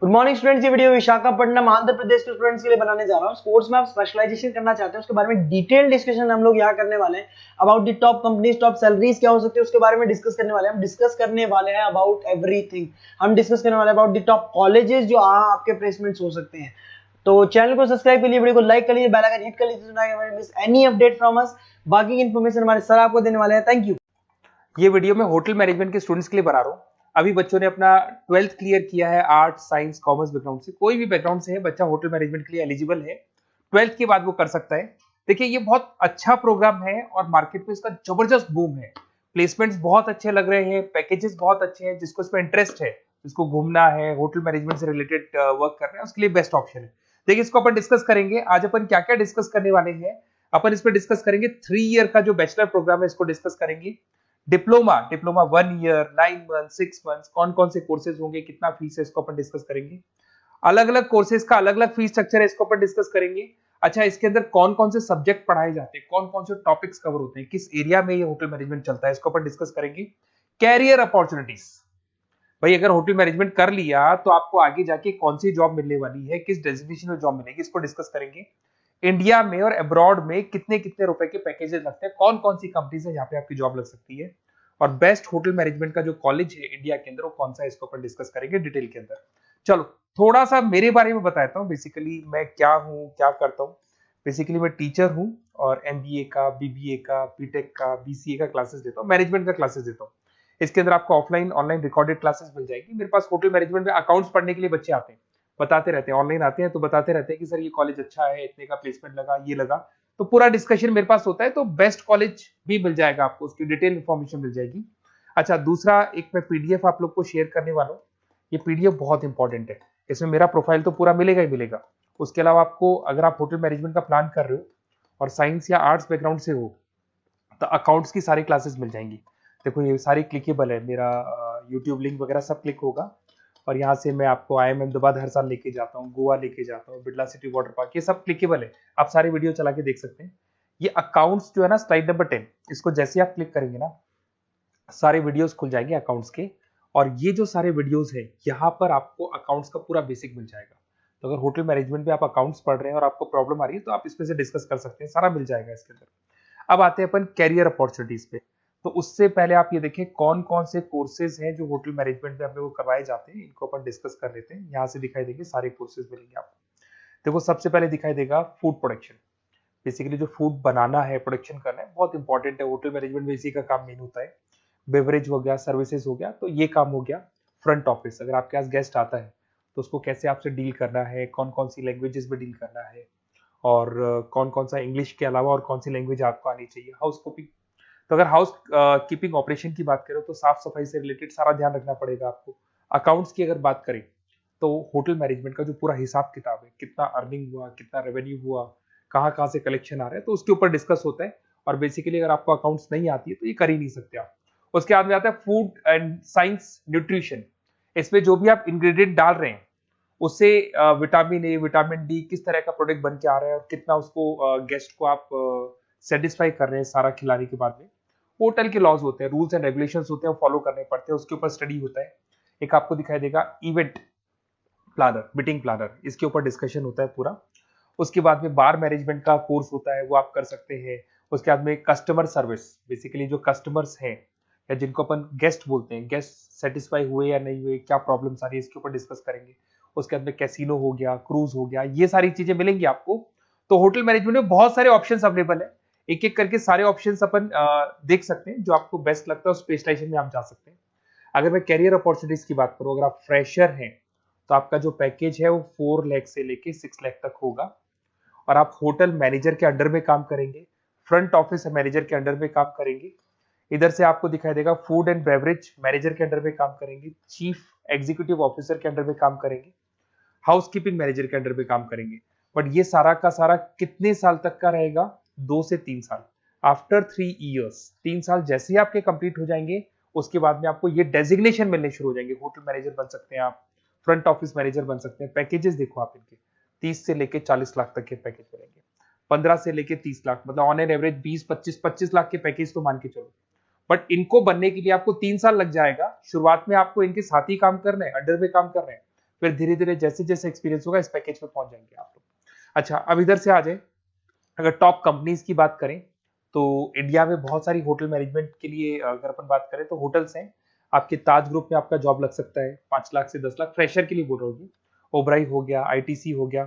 Good morning students. ये video Visakhapatnam Andhra Pradesh के students के लिए बनाने जा रहा हूँ। स्पोर्ट्स में आप स्पेशलाइजेशन करना चाहते हैं उसके बारे में डिटेल डिस्कशन हम लोग यहाँ करने वाले हैं। About the top companies, top salaries क्या हो सकती है उसके बारे में डिस्कस करने वाले हैं। हम डिस्कस करने वाले हैं अबाउट एवरीथिंग। हम डिस्कस करने वाले हैं अबाउट द टॉप कॉलेजेस जो आपके प्लेसमेंट्स हो सकते हैं। तो चैनल को सब्सक्राइब कर लीजिए, वीडियो को लाइक कर लीजिए, बेल आइकन हिट कर लीजिए तो miss any update from us. बाकी इन्फॉर्मेशन हमारे सर आपको देने वाले हैं। Thank you. ये वीडियो मैं होटल मैनेजमेंट के स्टूडेंट्स के लिए बना रहा हूँ। अभी बच्चों ने अपना 12th क्लियर किया है आर्ट साइंस कॉमर्स बैकग्राउंड से, कोई भी बैकग्राउंड से है बच्चा होटल मैनेजमेंट के लिए एलिजिबल है। 12th के बाद वो कर सकता है। देखिए ये बहुत अच्छा प्रोग्राम है और मार्केट में इसका जबरदस्त बूम है। प्लेसमेंट्स बहुत अच्छे लग रहे हैं, पैकेजेस बहुत अच्छे हैं। जिसको इसमें इंटरेस्ट है, जिसको घूमना है, होटल मैनेजमेंट से रिलेटेड वर्क करना है, उसके लिए बेस्ट ऑप्शन है। देखिए इसको अपन डिस्कस करेंगे। आज अपन क्या क्या डिस्कस करने वाले हैं। अपन इसमें डिस्कस करेंगे 3 ईयर का जो बैचलर प्रोग्राम है इसको डिस्कस करेंगे। डिप्लोमा 1 ईयर, 9 मंथ, 6 मंथ, कौन कौन से कोर्सेज होंगे, कितना फीस है, इसको अपन डिस्कस करेंगे। अलग अलग कोर्सेज का अलग अलग फीस स्ट्रक्चर है, इसको अपन डिस्कस करेंगे। अच्छा, इसके अंदर कौन कौन से सब्जेक्ट पढ़ाए जाते हैं, कौन कौन से टॉपिक्स कवर होते हैं, किस एरिया में ये होटल मैनेजमेंट चलता है, इसको अपन डिस्कस करेंगे। कैरियर अपॉर्चुनिटीज, भाई अगर होटल मैनेजमेंट कर लिया तो आपको आगे जाके कौन सी जॉब मिलने वाली है, किस डेजिग्नेशन में जॉब मिलेगी, इसको डिस्कस करेंगे। इंडिया में और अब्रॉड में कितने कितने रुपए के पैकेजेस लगते हैं, कौन कौन सी कंपनीज है जहां पे आपकी जॉब लग सकती है, और बेस्ट होटल मैनेजमेंट का जो कॉलेज है इंडिया के अंदर वो कौन सा है, इसको अपन डिस्कस करेंगे डिटेल के अंदर। चलो थोड़ा सा मेरे बारे में बताता हूँ। बेसिकली मैं क्या हूँ, क्या करता हूँ। बेसिकली मैं टीचर हूँ और एमबीए का, बीबीए का, बीटेक का, बीसीए का क्लासेस देता हूँ, मैनेजमेंट का क्लासेस देता हूँ। इसके अंदर आपको ऑफलाइन ऑनलाइन रिकॉर्डेड क्लासेस मिल जाएगी। मेरे पास होटल मैनेजमेंट में अकाउंट्स पढ़ने के लिए बच्चे आते हैं, बताते रहते हैं, ऑनलाइन आते हैं तो बताते रहते हैं कि सर ये कॉलेज अच्छा है, इतने का प्लेसमेंट लगा, ये लगा। तो पूरा डिस्कशन मेरे पास होता है, तो बेस्ट कॉलेज भी मिल जाएगा आपको, उसकी डिटेल इंफॉर्मेशन मिल जाएगी। अच्छा, दूसरा एक मैं पीडीएफ आप लोग को शेयर करने वाला हूँ। ये पीडीएफ बहुत इंपॉर्टेंट है, इसमें मेरा प्रोफाइल तो पूरा मिलेगा ही मिलेगा। उसके अलावा आपको अगर आप होटल मैनेजमेंट का प्लान कर रहे हो और साइंस या आर्ट्स बैकग्राउंड से हो तो अकाउंट्स की सारी क्लासेस मिल जाएंगी। देखो ये सारी क्लिकेबल है, मेरा यूट्यूब लिंक वगैरह सब क्लिक होगा और यहाँ से मैं आपको IIM अहमदाबाद हर साल लेके जाता हूँ, गोवा लेके जाता हूँ, बिरला सिटी वाटर पार्क, ये सब क्लिकेबल है। आप सारी वीडियो चला के देख सकते हैं। ये अकाउंट्स जो है ना, स्लाइड नंबर 10, इसको जैसे आप क्लिक करेंगे ना सारे वीडियोस खुल जाएंगे अकाउंट्स के। और ये जो सारे वीडियोस है यहाँ पर आपको अकाउंट्स का पूरा बेसिक मिल जाएगा। तो अगर होटल मैनेजमेंट में आप अकाउंट्स पढ़ रहे हैं और आपको प्रॉब्लम आ रही है तो आप इसमें से डिस्कस कर सकते हैं, सारा मिल जाएगा इसके अंदर। अब आते हैं अपन कैरियर अपॉर्चुनिटीज पे। तो उससे पहले आप ये देखें कौन कौन से कोर्सेज हैं जो होटल मैनेजमेंट में अपने को करवाए जाते हैं, इनको अपन डिस्कस कर लेते हैं। यहाँ से दिखाई देंगे सारे कोर्सेज मिलेंगे आपको। देखो सबसे पहले दिखाई देगा फूड प्रोडक्शन। बेसिकली जो फूड बनाना है, प्रोडक्शन करना है, बहुत इंपॉर्टेंट है। होटल मैनेजमेंट में इसी का काम मेन होता है। बेवरेज हो गया, सर्विसेज हो गया, तो ये काम हो गया। फ्रंट ऑफिस, अगर आपके पास गेस्ट आता है तो उसको कैसे आपसे डील करना है, कौन कौन सी लैंग्वेजेस में डील करना है, और कौन कौन सा इंग्लिश के अलावा और कौन सी लैंग्वेज आपको आनी चाहिए। हाउस कीपिंग, तो अगर हाउस कीपिंग ऑपरेशन की बात करें तो साफ सफाई से रिलेटेड सारा ध्यान रखना पड़ेगा आपको। अकाउंट्स की अगर बात करें तो होटल मैनेजमेंट का जो पूरा हिसाब किताब है, कितना अर्निंग हुआ, कितना रेवेन्यू हुआ, कहाँ कहाँ से कलेक्शन आ रहा है, तो उसके ऊपर डिस्कस होता है। और बेसिकली अगर आपको अकाउंट्स नहीं आती है तो ये कर ही नहीं सकते आप। उसके बाद में आता है फूड एंड साइंस न्यूट्रिशन। इसमें जो भी आप इंग्रेडिएंट डाल रहे हैं उससे विटामिन ए, विटामिन डी, किस तरह का प्रोडक्ट बन के आ रहा है और कितना उसको गेस्ट को आप सेटिस्फाई कर रहे हैं सारा खिलाने के बाद में। होटल के लॉज होते हैं, रूल्स एंड रेगुलेशंस होते हैं, वो फॉलो करने पड़ते हैं, उसके ऊपर स्टडी होता है। एक आपको दिखाई देगा इवेंट प्लानर, मीटिंग प्लानर, इसके ऊपर डिस्कशन होता है पूरा। उसके बाद में बार मैनेजमेंट का कोर्स होता है, वो आप कर सकते हैं। उसके बाद में कस्टमर सर्विस, बेसिकली जो कस्टमर्स हैं या जिनको अपन गेस्ट बोलते हैं, गेस्ट सेटिस्फाई हुए या नहीं हुए, क्या प्रॉब्लम्स आ रही है, इसके ऊपर डिस्कस करेंगे। उसके बाद में कैसीनो हो गया, क्रूज हो गया, ये सारी चीजें मिलेंगी आपको। तो होटल मैनेजमेंट में बहुत सारे ऑप्शंस अवेलेबल है, एक एक करके सारे ऑप्शंस अपन देख सकते हैं। जो आपको बेस्ट लगता है उस स्पेशलाइजेशन में आप जा सकते हैं। अगर मैं कैरियर अपॉर्चुनिटीज की बात करूं, अगर आप फ्रेशर हैं तो आपका जो पैकेज है वो 4 लाख से लेके 6 लाख तक होगा। और आप होटल मैनेजर के अंडर में काम करेंगे, फ्रंट ऑफिस मैनेजर के अंडर में काम करेंगे। इधर से आपको दिखाई देगा फूड एंड बेवरेज मैनेजर के अंडर में काम करेंगे, चीफ एग्जीक्यूटिव ऑफिसर के अंडर में काम करेंगे, हाउस कीपिंग मैनेजर के अंडर में काम करेंगे। बट ये सारा का सारा कितने साल तक का रहेगा? 2 से 3 साल। आफ्टर 3 ईयर्स, 3 साल जैसे ही आपके कंप्लीट हो जाएंगे उसके बाद में आपको ये डेजिग्नेशन मिलने शुरू हो जाएंगे। होटल मैनेजर बन सकते हैं आप, फ्रंट ऑफिस मैनेजर बन सकते हैं। पैकेजेस देखो आप इनके, 30 से लेके 40 लाख तक के पैकेज मिलेंगे, 15 से लेके 30 लाख, मतलब ऑन एन एवरेज 20-25 लाख के पैकेज तो मान के चलो। बट इनको बनने के लिए आपको 3 साल लग जाएगा। शुरुआत में आपको इनके साथ ही काम करना है, अंडर में काम कर रहे हैं, फिर धीरे धीरे जैसे जैसे एक्सपीरियंस होगा इस पैकेज पे पहुंच जाएंगे आप लोग। अच्छा, अब इधर से आ जाए, अगर टॉप कंपनीज की बात करें तो इंडिया में बहुत सारी होटल मैनेजमेंट के लिए अगर अपन बात करें तो होटल्स हैं। आपके ताज ग्रुप में आपका जॉब लग सकता है 5 लाख से 10 लाख, फ्रेशर के लिए बोल रहा हूँ। ओबराई हो गया, आईटीसी हो गया,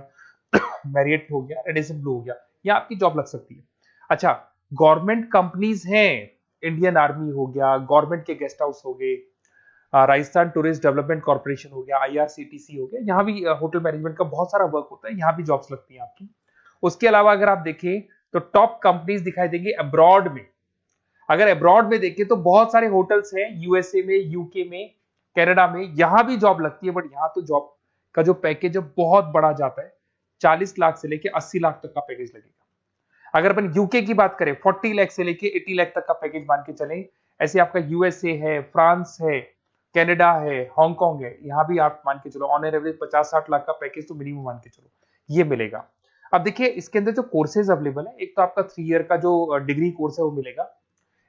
मैरियट हो गया, रेडिसन ब्लू हो गया, यहाँ आपकी जॉब लग सकती है। अच्छा, गवर्नमेंट कंपनीज हैं, इंडियन आर्मी हो गया, गवर्नमेंट के गेस्ट हाउस हो गए, राजस्थान टूरिस्ट डेवलपमेंट कॉर्पोरेशन हो गया, आईआरसीटीसी हो गया, यहाँ भी होटल मैनेजमेंट का बहुत सारा वर्क होता है, यहाँ भी जॉब्स लगती हैं आपकी। उसके अलावा अगर आप देखें तो टॉप कंपनीज दिखाई देंगे अब्रॉड में। अगर अब्रॉड में देखें तो बहुत सारे होटल्स हैं यूएसए में, यूके में, कनाडा में, यहां भी जॉब लगती है। बट यहाँ तो जॉब का जो पैकेज है बहुत बड़ा जाता है, 40 लाख से लेके 80 लाख तक का पैकेज लगेगा। अगर अपन यूके की बात करें 40 लाख से लेके 80 लाख तक का पैकेज मान के चलें। ऐसे आपका यूएसए है, फ्रांस है, कनाडा है, हांगकांग है, यहाँ भी आप मान के चलो ऑन एन एवरेज 50-60 लाख का पैकेज तो मिनिमम मान के चलो ये मिलेगा। अब देखिए इसके अंदर जो कोर्सेज अवेलेबल है, एक तो आपका 3 ईयर का जो डिग्री कोर्स है वो मिलेगा।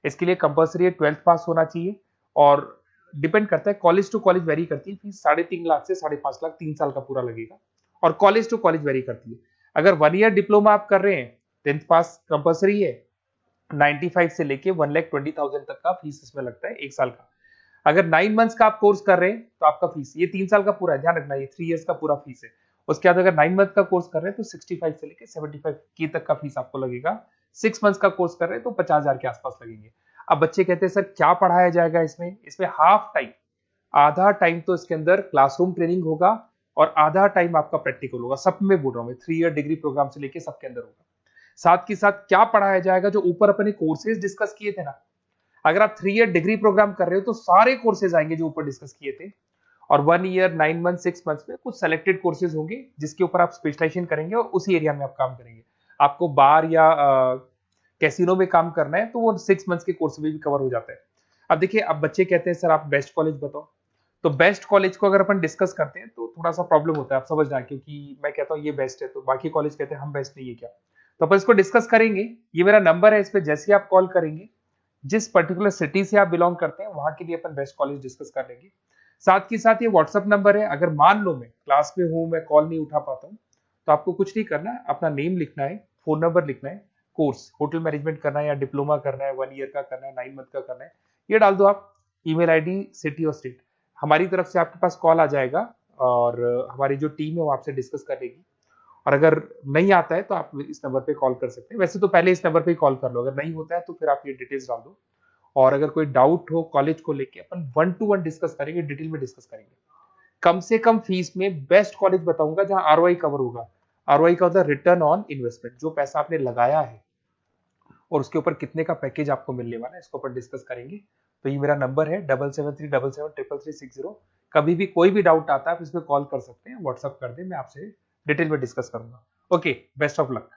इसके लिए कंपलसरी 12th पास होना चाहिए और डिपेंड करता है, कॉलेज टू कॉलेज वेरी करती है। फीस 3.5 लाख से 5.5 लाख 3 साल का पूरा लगेगा और कॉलेज टू कॉलेज वेरी करती है। अगर 1 ईयर डिप्लोमा आप कर रहे हैं, 10th पास कंपलसरी है, 95 से लेके 1,20,000 तक का फीस इसमें लगता है 1 साल का। अगर 9 मंथ्स का आप कोर्स कर रहे हैं तो आपका फीस, ये 3 साल का पूरा है, ध्यान रखना, ये 3 इयर्स का पूरा फीस है। उसके बाद अगर 9 मंथ का कोर्स कर रहे हैं तो 65 से लेके 75 के तक का फीस आपको लगेगा। 6 मंथ्स का कोर्स कर रहे हैं तो 50,000 के आसपास लगेंगे। अब बच्चे कहते हैं सर क्या पढ़ाया जाएगा इसमें? इसमें हाफ टाइम, आधा टाइम तो इसके अंदर क्लासरूम ट्रेनिंग होगा और आधा टाइम आपका प्रैक्टिकल होगा। सब में बोल रहा हूं मैं, 3 ईयर डिग्री प्रोग्राम से लेके सबके अंदर होगा। साथ के साथ क्या पढ़ाया जाएगा, जो ऊपर अपने कोर्सेज डिस्कस किए थे ना, अगर आप 3 ईयर डिग्री प्रोग्राम कर रहे हो तो सारे कोर्सेज आएंगे जो ऊपर डिस्कस किए थे। और 1 ईयर, 9 मंथ, 6 मंथ्स में कुछ सेलेक्टेड कोर्सेज होंगे जिसके ऊपर आप स्पेशलाइजेशन करेंगे और उसी एरिया में आप काम करेंगे। आपको बार या कैसीनो में काम करना है तो वो 6 मंथ्स के कोर्स में भी कवर हो जाता है। अब देखिए, अब बच्चे कहते हैं सर आप बेस्ट कॉलेज बताओ। तो बेस्ट कॉलेज को अगर अपन डिस्कस करते हैं तो थोड़ा सा प्रॉब्लम होता है, आप समझना, क्योंकि मैं कहता हूँ ये बेस्ट है तो बाकी कॉलेज कहते हैं हम बेस्ट नहीं है क्या। तो अपन इसको डिस्कस करेंगे। ये मेरा नंबर है, इस पे जैसे आप कॉल करेंगे, जिस पर्टिकुलर सिटी से आप बिलोंग करते हैं वहां के लिए अपन बेस्ट कॉलेज डिस्कस कर लेंगे। साथ के साथ ये व्हाट्सअप नंबर है, अगर मान लो मैं क्लास में हूं, मैं कॉल नहीं उठा पाता हूं, तो आपको कुछ नहीं करना है, अपना नेम लिखना है, फोन नंबर लिखना है, कोर्स होटल मैनेजमेंट करना है या डिप्लोमा करना है, 1 ईयर का करना है, 9 मंथ का करना है, ये डाल दो आप, ईमेल आईडी, सिटी और स्टेट। हमारी तरफ से आपके पास कॉल आ जाएगा और हमारी जो टीम है वो आपसे डिस्कस कर लेगी। और अगर नहीं आता है तो आप इस नंबर पे कॉल कर सकते हैं। वैसे तो पहले इस नंबर पे कॉल कर लो, अगर नहीं होता है तो फिर आप ये डिटेल्स डाल दो। और अगर कोई डाउट हो कॉलेज को लेके, अपन 1 to 1 डिस्कस करेंगे, डिटेल में डिस्कस करेंगे। कम से कम फीस में बेस्ट कॉलेज बताऊंगा जहां आरओआई कवर होगा। आरओआई का होता है रिटर्न ऑन इन्वेस्टमेंट, जो पैसा आपने लगाया है और उसके ऊपर कितने का पैकेज आपको मिलने वाला है, इसको अपन डिस्कस करेंगे। तो ये मेरा नंबर है 7737733360। कभी भी कोई भी डाउट आता है आप इस पर कॉल कर सकते हैं, व्हाट्सअप कर दे, मैं आपसे डिटेल में डिस्कस करूंगा। Okay, best of luck.